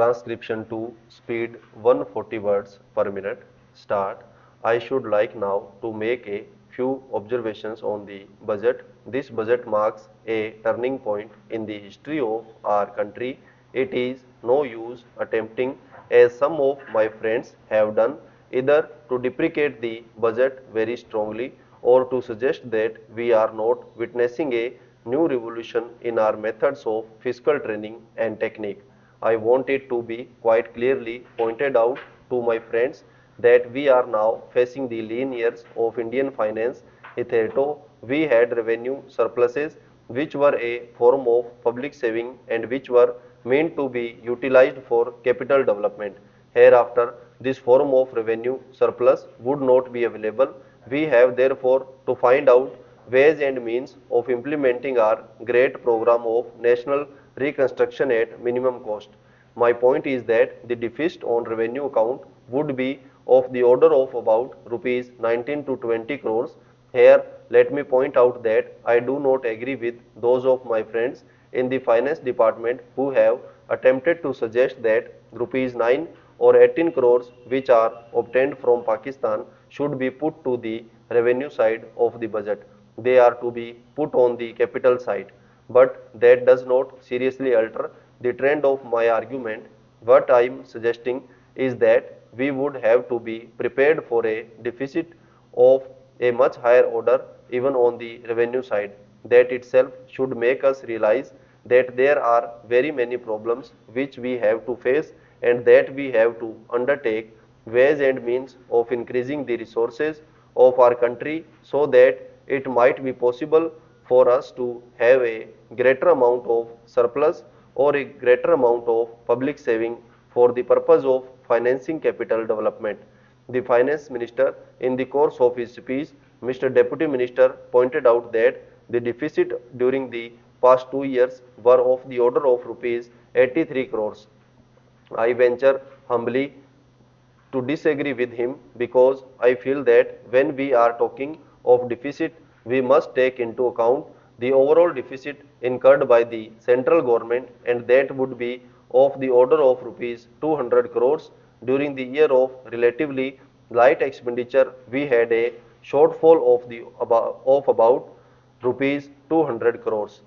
Transcription 2, speed 140 words per minute. Start. I should like now to make a few observations on the budget. This budget marks a turning point in the history of our country. It is no use attempting, as some of my friends have done, either to deprecate the budget very strongly or to suggest that we are not witnessing a new revolution in our methods of fiscal training and technique. I want it to be quite clearly pointed out to my friends that we are now facing the lean years of Indian finance. Hitherto, we had revenue surpluses which were a form of public saving and which were meant to be utilized for capital development. Hereafter, this form of revenue surplus would not be available. We have therefore to find out ways and means of implementing our great program of national reconstruction at minimum cost. My point is that the deficit on revenue account would be of the order of about rupees 19 to 20 crores. Here, let me point out that I do not agree with those of my friends in the finance department who have attempted to suggest that rupees 9 or 18 crores which are obtained from Pakistan should be put to the revenue side of the budget. They are to be put on the capital side, but that does not seriously alter the trend of my argument. What I am suggesting is that we would have to be prepared for a deficit of a much higher order even on the revenue side. That itself should make us realize that there are very many problems which we have to face and that we have to undertake ways and means of increasing the resources of our country so that it might be possible for us to have a greater amount of surplus or a greater amount of public saving for the purpose of financing capital development. The finance minister, in the course of his speech, Mr. Deputy Minister pointed out that the deficit during the past 2 years were of the order of rupees 83 crores. I venture humbly to disagree with him because I feel that when we are talking of deficit, we must take into account the overall deficit incurred by the central government, and that would be of the order of rupees 200 crores. During the year of relatively light expenditure, we had a shortfall of about rupees 200 crores.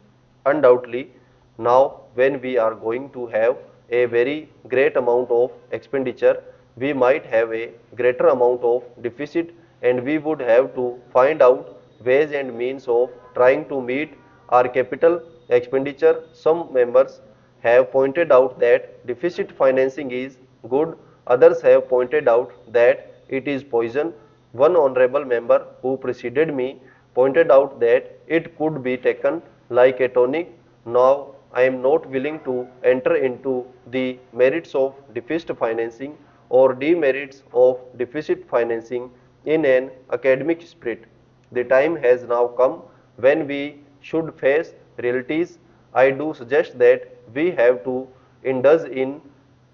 Undoubtedly, now when we are going to have a very great amount of expenditure, we might have a greater amount of deficit and we would have to find out ways and means of trying to meet our capital expenditure. Some members have pointed out that deficit financing is good, others have pointed out that it is poison. One honorable member who preceded me pointed out that it could be taken like a tonic. Now, I am not willing to enter into the merits of deficit financing or demerits of deficit financing in an academic spirit. The time has now come when we should face realities. I do suggest that we have to indulge in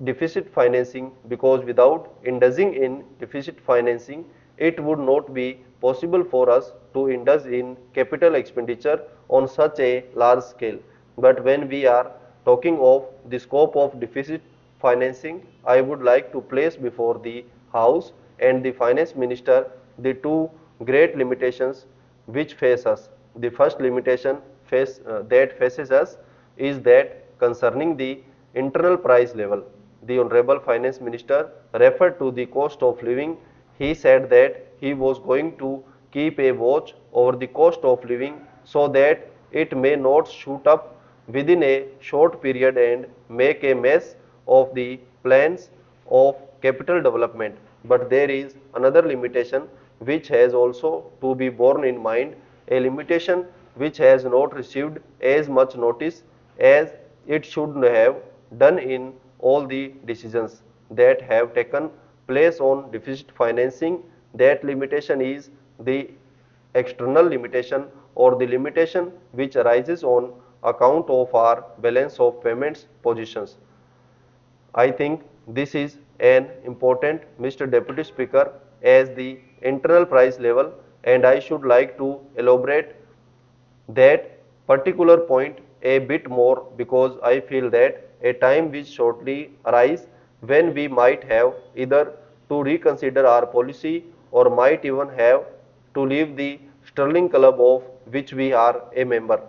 deficit financing because without indulging in deficit financing, it would not be possible for us to indulge in capital expenditure on such a large scale. But when we are talking of the scope of deficit financing, I would like to place before the House and the Finance Minister the two great limitations which face us. The first limitation that faces us is that concerning the internal price level. The Honorable Finance Minister referred to the cost of living. He said that he was going to keep a watch over the cost of living so that it may not shoot up within a short period and make a mess of the plans of capital development. But there is another limitation which has also to be borne in mind, a limitation which has not received as much notice as it should have done in all the decisions that have taken place on deficit financing. That limitation is the external limitation or the limitation which arises on account of our balance of payments positions. I think this is an important, Mr. Deputy Speaker, as the internal price level, and I should like to elaborate that particular point a bit more because I feel that a time will shortly arise when we might have either to reconsider our policy or might even have to leave the sterling club of which we are a member.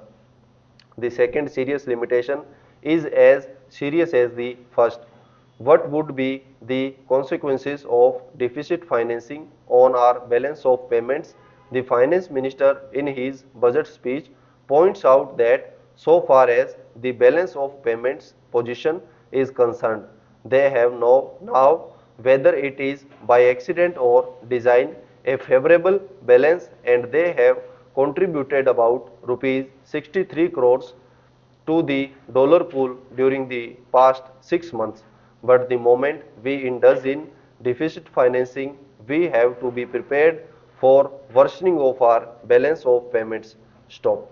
The second serious limitation is as serious as the first. What would be the consequences of deficit financing on our balance of payments? The finance minister in his budget speech points out that so far as the balance of payments position is concerned, they have now, whether it is by accident or design, a favorable balance, and they have contributed about rupees 63 crores to the dollar pool during the past 6 months. But the moment we indulge in deficit financing, we have to be prepared for worsening of our balance of payments. Stop.